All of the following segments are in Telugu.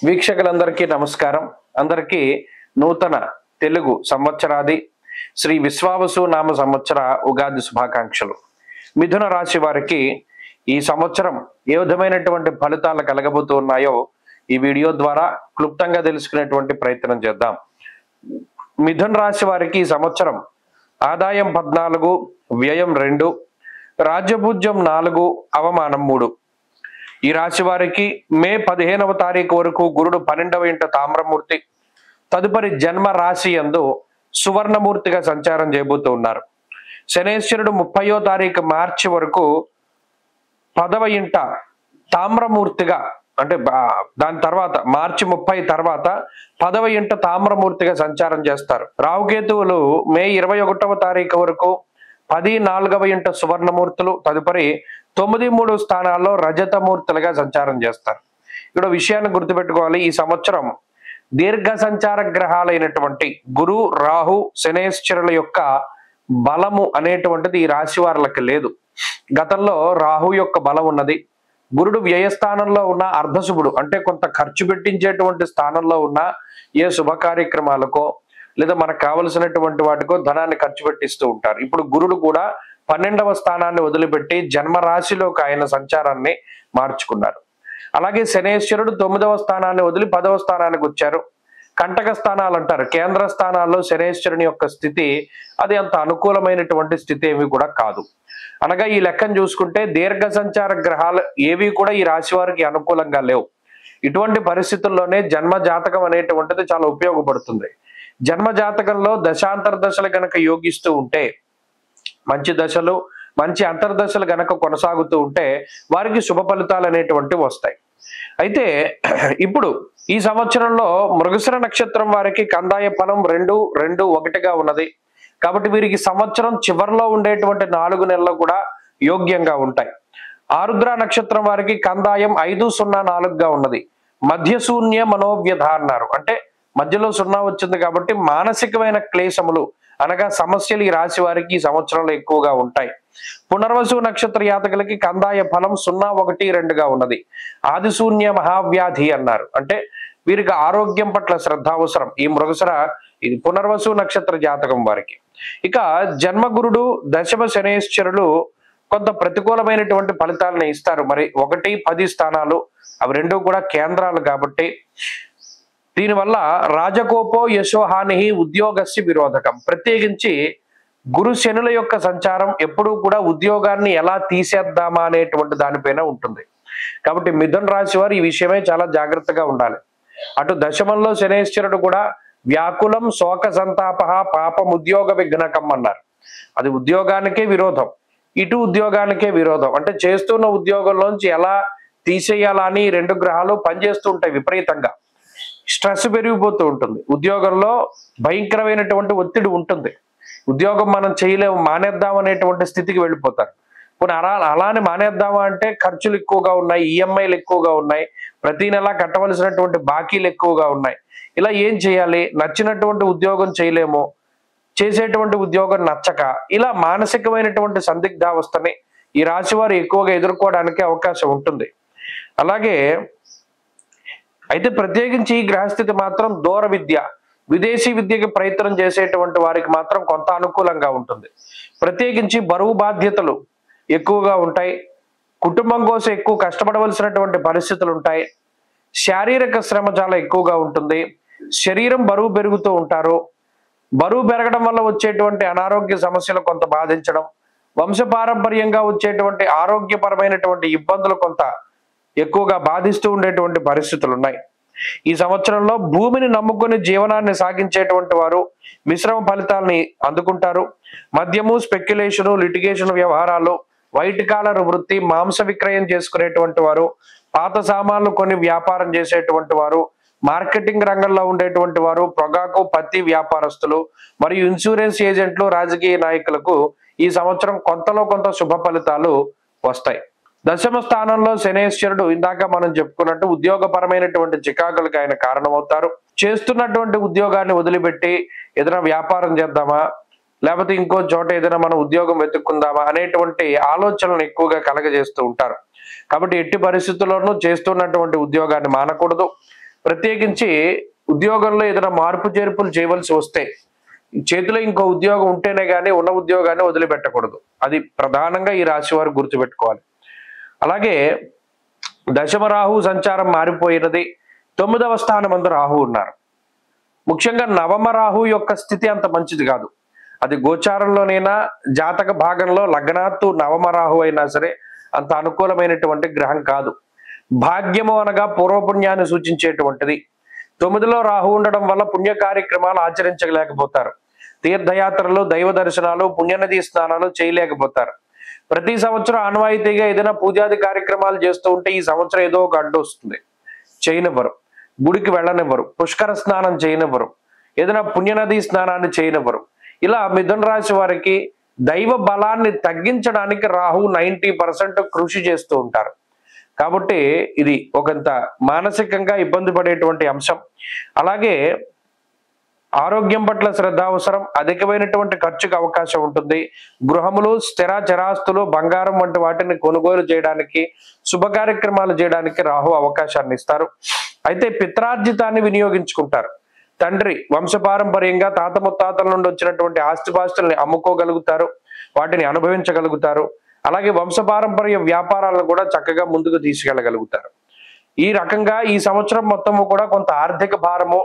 వీక్షకులందరికీ నమస్కారం. అందరికీ నూతన తెలుగు సంవత్సరాది శ్రీ విశ్వావసు నామ సంవత్సర ఉగాది శుభాకాంక్షలు. మిథున రాశి వారికి ఈ సంవత్సరం ఏ విధమైనటువంటి ఫలితాలు కలగబోతూ ఉన్నాయో ఈ వీడియో ద్వారా క్లుప్తంగా తెలుసుకునేటువంటి ప్రయత్నం చేద్దాం. మిథున రాశి వారికి ఈ సంవత్సరం ఆదాయం 14, వ్యయం 2, రాజ్యపూజ్యం 4, అవమానం 3. ఈ రాశి వారికి మే 15వ తారీఖు వరకు గురుడు 12వ ఇంట తామ్రమూర్తి, తదుపరి జన్మ రాశి యందు సువర్ణమూర్తిగా సంచారం చేయబోతూ ఉన్నారు. శనేశ్వరుడు 30వ తారీఖు మార్చి వరకు 10వ ఇంట తామ్రమూర్తిగా, అంటే దాని తర్వాత మార్చి 30 తర్వాత 10వ ఇంట తామ్రమూర్తిగా సంచారం చేస్తారు. రాహుకేతువులు మే 21వ తారీఖు వరకు 10, 4వ ఇంట సువర్ణమూర్తులు, తదుపరి 9, 3 స్థానాల్లో రజతమూర్తులుగా సంచారం చేస్తారు. ఇక్కడ విషయాన్ని గుర్తుపెట్టుకోవాలి. ఈ సంవత్సరం దీర్ఘ సంచార గ్రహాలైనటువంటి గురు, రాహు, శనేశ్వరుల యొక్క బలము అనేటువంటిది ఈ రాశి వారికి లేదు. గతంలో రాహు యొక్క బలం ఉన్నది. గురుడు వ్యయస్థానంలో ఉన్న అర్ధశుభుడు, అంటే కొంత ఖర్చు పెట్టించేటువంటి స్థానంలో ఉన్న ఏ శుభ కార్యక్రమాలకో లేదా మనకు కావలసినటువంటి వాటికో ధనాన్ని ఖర్చు పెట్టిస్తూ ఉంటారు. ఇప్పుడు గురుడు కూడా 12వ స్థానాన్ని వదిలిపెట్టి జన్మరాశిలోకి ఆయన సంచారాన్ని మార్చుకున్నారు. అలాగే శనేశ్వరుడు 9వ స్థానాన్ని వదిలి 10వ స్థానానికి వచ్చారు. కంటక స్థానాలు అంటారు. కేంద్ర స్థానాల్లో శనేశ్వరుని యొక్క స్థితి అది అంత అనుకూలమైనటువంటి స్థితి ఏమీ కూడా కాదు. అనగా ఈ లెక్కను చూసుకుంటే దీర్ఘ సంచార గ్రహాలు ఏవి కూడా ఈ రాశి వారికి అనుకూలంగా లేవు. ఇటువంటి పరిస్థితుల్లోనే జన్మ జాతకం అనేటువంటిది చాలా ఉపయోగపడుతుంది. జన్మ జాతకంలో దశాంతర దశలు గనక యోగిస్తూ ఉంటే, మంచి దశలు మంచి అంతర్దశలు గనక కొనసాగుతూ ఉంటే వారికి శుభ ఫలితాలు అనేటువంటివి వస్తాయి. అయితే ఇప్పుడు ఈ సంవత్సరంలో మృగశిర నక్షత్రం వారికి కందాయ ఫలం 2, 2, 1గా ఉన్నది. కాబట్టి వీరికి సంవత్సరం చివరిలో ఉండేటువంటి 4 నెలలు కూడా యోగ్యంగా ఉంటాయి. ఆరుద్ర నక్షత్రం వారికి కందాయం 5, 0, 4గా ఉన్నది. మధ్య శూన్య మనోవ్యధ అన్నారు. అంటే మధ్యలో 0 వచ్చింది కాబట్టి మానసికమైన క్లేశములు అనగా సమస్యలు ఈ రాశి వారికి ఈ సంవత్సరంలో ఎక్కువగా ఉంటాయి. పునర్వసు నక్షత్ర జాతకులకి కందాయ ఫలం 0, 1, 2గా ఉన్నది. ఆది శూన్య మహావ్యాధి అన్నారు. అంటే వీరికి ఆరోగ్యం పట్ల శ్రద్ధ అవసరం. ఈ మృగశిర ఇది పునర్వసు నక్షత్ర జాతకం వారికి. ఇక జన్మగురుడు, దశమ శనేశ్వరులు కొంత ప్రతికూలమైనటువంటి ఫలితాలను ఇస్తారు. మరి 1, 10 స్థానాలు అవి 2 కూడా కేంద్రాలు కాబట్టి దీనివల్ల రాజకోపో యశోహాని ఉద్యోగస్య విరోధకం. ప్రత్యేకించి గురు శనుల యొక్క సంచారం ఎప్పుడూ కూడా ఉద్యోగాన్ని ఎలా తీసేద్దామా అనేటువంటి దానిపైన ఉంటుంది. కాబట్టి మిథున రాశి వారు ఈ విషయమే చాలా జాగ్రత్తగా ఉండాలి. అటు దశమంలో శనేశ్వరుడు కూడా వ్యాకులం శోక సంతాప పాపం ఉద్యోగ విఘ్నకం అన్నారు. అది ఉద్యోగానికే విరోధం, ఇటు ఉద్యోగానికే విరోధం. అంటే చేస్తున్న ఉద్యోగంలోంచి ఎలా తీసేయాలా అని 2 గ్రహాలు పనిచేస్తూ ఉంటాయి. విపరీతంగా స్ట్రెస్ పెరిగిపోతూ ఉంటుంది. ఉద్యోగంలో భయంకరమైనటువంటి ఒత్తిడి ఉంటుంది. ఉద్యోగం మనం చేయలేము, మానేద్దాం అనేటువంటి స్థితికి వెళ్ళిపోతారు. కొన్ని అలానే మానేద్దామా అంటే ఖర్చులు ఎక్కువగా ఉన్నాయి, ఈఎంఐలు ఎక్కువగా ఉన్నాయి, ప్రతి నెల కట్టవలసినటువంటి బాకీలు ఎక్కువగా ఉన్నాయి. ఇలా ఏం చేయాలి? నచ్చినటువంటి ఉద్యోగం చేయలేము, చేసేటువంటి ఉద్యోగం నచ్చక, ఇలా మానసికమైనటువంటి సందిగ్ధావస్థని ఈ రాశి వారు ఎక్కువగా ఎదుర్కోవడానికి అవకాశం ఉంటుంది. అలాగే అయితే ప్రత్యేకించి ఈ గ్రహస్థితి మాత్రం దూర విద్య, విదేశీ విద్యకి ప్రయత్నం చేసేటువంటి వారికి మాత్రం కొంత అనుకూలంగా ఉంటుంది. ప్రత్యేకించి బరువు బాధ్యతలు ఎక్కువగా ఉంటాయి. కుటుంబం కోసం ఎక్కువ కష్టపడవలసినటువంటి పరిస్థితులు ఉంటాయి. శారీరక శ్రమ చాలా ఎక్కువగా ఉంటుంది. శరీరం బరువు పెరుగుతూ ఉంటారు. బరువు పెరగడం వల్ల వచ్చేటువంటి అనారోగ్య సమస్యలు కొంత బాధించడం, వంశపారంపర్యంగా వచ్చేటువంటి ఆరోగ్యపరమైనటువంటి ఇబ్బందులు కొంత ఎక్కువగా బాధిస్తూ ఉండేటువంటి పరిస్థితులు ఉన్నాయి. ఈ సంవత్సరంలో భూమిని నమ్ముకుని జీవనాన్ని సాగించేటువంటి వారు మిశ్రమ ఫలితాలని అందుకుంటారు. మద్యము, స్పెక్యులేషను, లిటిగేషన్ వ్యవహారాలు, వైట్ కాలర్ వృత్తి, మాంస విక్రయం చేసుకునేటువంటి వారు, పాత సామాన్లు కొని వ్యాపారం చేసేటువంటి వారు, మార్కెటింగ్ రంగంలో ఉండేటువంటి వారు, పొగాకు, పత్తి వ్యాపారస్తులు మరియు ఇన్సూరెన్స్ ఏజెంట్లు, రాజకీయ నాయకులకు ఈ సంవత్సరం కొంతలో కొంత శుభ ఫలితాలు వస్తాయి. దశమ స్థానంలో శనేశ్వరుడు ఇందాక మనం చెప్పుకున్నట్టు ఉద్యోగపరమైనటువంటి చికాకులకు ఆయన కారణమవుతారు. చేస్తున్నటువంటి ఉద్యోగాన్ని వదిలిపెట్టి ఏదైనా వ్యాపారం చేద్దామా, లేకపోతే ఇంకో చోట ఏదైనా మనం ఉద్యోగం వెతుక్కుందామా అనేటువంటి ఆలోచనలను ఎక్కువగా కలగజేస్తూ ఉంటారు. కాబట్టి ఎట్టి పరిస్థితుల్లోనూ చేస్తున్నటువంటి ఉద్యోగాన్ని మానకూడదు. ప్రత్యేకించి ఉద్యోగంలో ఏదైనా మార్పు చేర్పులు చేయవలసి వస్తే చేతిలో ఇంకో ఉద్యోగం ఉంటేనే కానీ ఉన్న ఉద్యోగాన్ని వదిలిపెట్టకూడదు. అది ప్రధానంగా ఈ రాశి వారు గుర్తుపెట్టుకోవాలి. అలాగే దశమ రాహు సంచారం మారిపోయినది. 9వ స్థానం అందు రాహు ఉన్నారు. ముఖ్యంగా నవమ రాహు యొక్క స్థితి అంత మంచిది కాదు. అది గోచారంలోనైనా జాతక భాగంలో లగ్నాత్తు నవమ రాహు అయినా సరే అంత అనుకూలమైనటువంటి గ్రహం కాదు. భాగ్యము అనగా పూర్వపుణ్యాన్ని సూచించేటువంటిది. 9లో రాహు ఉండడం వల్ల పుణ్య కార్యక్రమాలు ఆచరించలేకపోతారు. తీర్థయాత్రలు, దైవ దర్శనాలు, పుణ్యనది స్నానాలు చేయలేకపోతారు. ప్రతి సంవత్సరం ఆనవాయితీగా ఏదైనా పూజాది కార్యక్రమాలు చేస్తూ ఉంటే ఈ సంవత్సరం ఏదో ఒక అడ్డు వస్తుంది. చేయనివ్వరు, గుడికి వెళ్ళనివ్వరు, పుష్కర స్నానం చేయనివ్వరు, ఏదైనా పుణ్యనది స్నానాన్ని చేయనివ్వరు. ఇలా మిథున రాశి వారికి దైవ బలాన్ని తగ్గించడానికి రాహు 90% కృషి చేస్తూ ఉంటారు. కాబట్టి ఇది ఒకంత మానసికంగా ఇబ్బంది పడేటువంటి అంశం. అలాగే ఆరోగ్యం పట్ల శ్రద్ధ అవసరం. అధికమైనటువంటి ఖర్చుకు అవకాశం ఉంటుంది. గృహములు, స్థిర చరాస్తులు, బంగారం వంటి వాటిని కొనుగోలు చేయడానికి, శుభ కార్యక్రమాలు చేయడానికి రాహు అవకాశాన్ని ఇస్తారు. అయితే పిత్రార్జితాన్ని వినియోగించుకుంటారు. తండ్రి వంశపారంపర్యంగా తాత ముత్తాతల నుండి వచ్చినటువంటి ఆస్తిపాస్తుల్ని అమ్ముకోగలుగుతారు, వాటిని అనుభవించగలుగుతారు. అలాగే వంశపారంపర్య వ్యాపారాలను కూడా చక్కగా ముందుకు తీసుకెళ్ళగలుగుతారు. ఈ రకంగా ఈ సంవత్సరం మొత్తము కూడా కొంత ఆర్థిక భారము,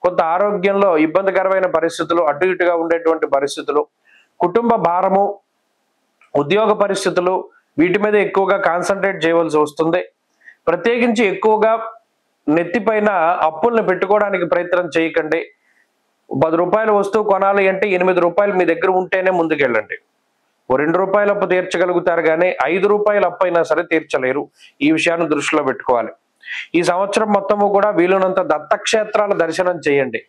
కొంత ఆరోగ్యంలో ఇబ్బందికరమైన పరిస్థితులు, అటు ఇటుగా ఉండేటువంటి పరిస్థితులు, కుటుంబ భారము, ఉద్యోగ పరిస్థితులు, వీటి మీద ఎక్కువగా కాన్సన్ట్రేట్ చేయవలసి వస్తుంది. ప్రత్యేకించి ఎక్కువగా నెత్తిపైన అప్పుల్ని పెట్టుకోవడానికి ప్రయత్నం చేయకండి. 10 రూపాయల వస్తువు కొనాలి అంటే 8 రూపాయలు మీ దగ్గర ఉంటేనే ముందుకెళ్ళండి. ఓ 2 రూపాయల అప్పు తీర్చగలుగుతారు కానీ 5 రూపాయల అప్పు అయినా సరే తీర్చలేరు. ఈ విషయాన్ని దృష్టిలో పెట్టుకోవాలి. ఈ సంవత్సరం మొత్తము కూడా వీలునంత దత్తక్షేత్రాల దర్శనం చేయండి.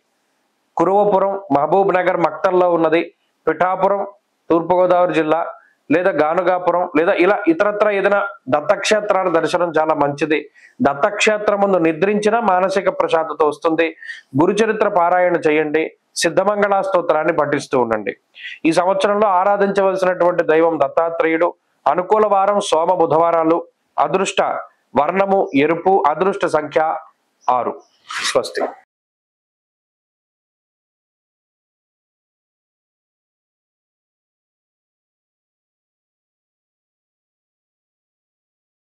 కురువపురం మహబూబ్ నగర్ మక్తల్లో ఉన్నది, పిఠాపురం తూర్పుగోదావరి జిల్లా, లేదా గానుగాపురం, లేదా ఇలా ఇతరత్ర ఏదైనా దత్తక్షేత్రాల దర్శనం చాలా మంచిది. దత్తక్షేత్రం ముందు నిద్రించిన మానసిక ప్రశాంతత వస్తుంది. గురుచరిత్ర పారాయణ చేయండి. సిద్ధమంగళ స్తోత్రాన్ని పఠిస్తూ ఉండండి. ఈ సంవత్సరంలో ఆరాధించవలసినటువంటి దైవం దత్తాత్రేయుడు. అనుకూల వారం సోమ బుధవారాలు. అదృష్ట వర్ణము ఎరుపు. అదృష్ట సంఖ్య 6. స్వస్తి.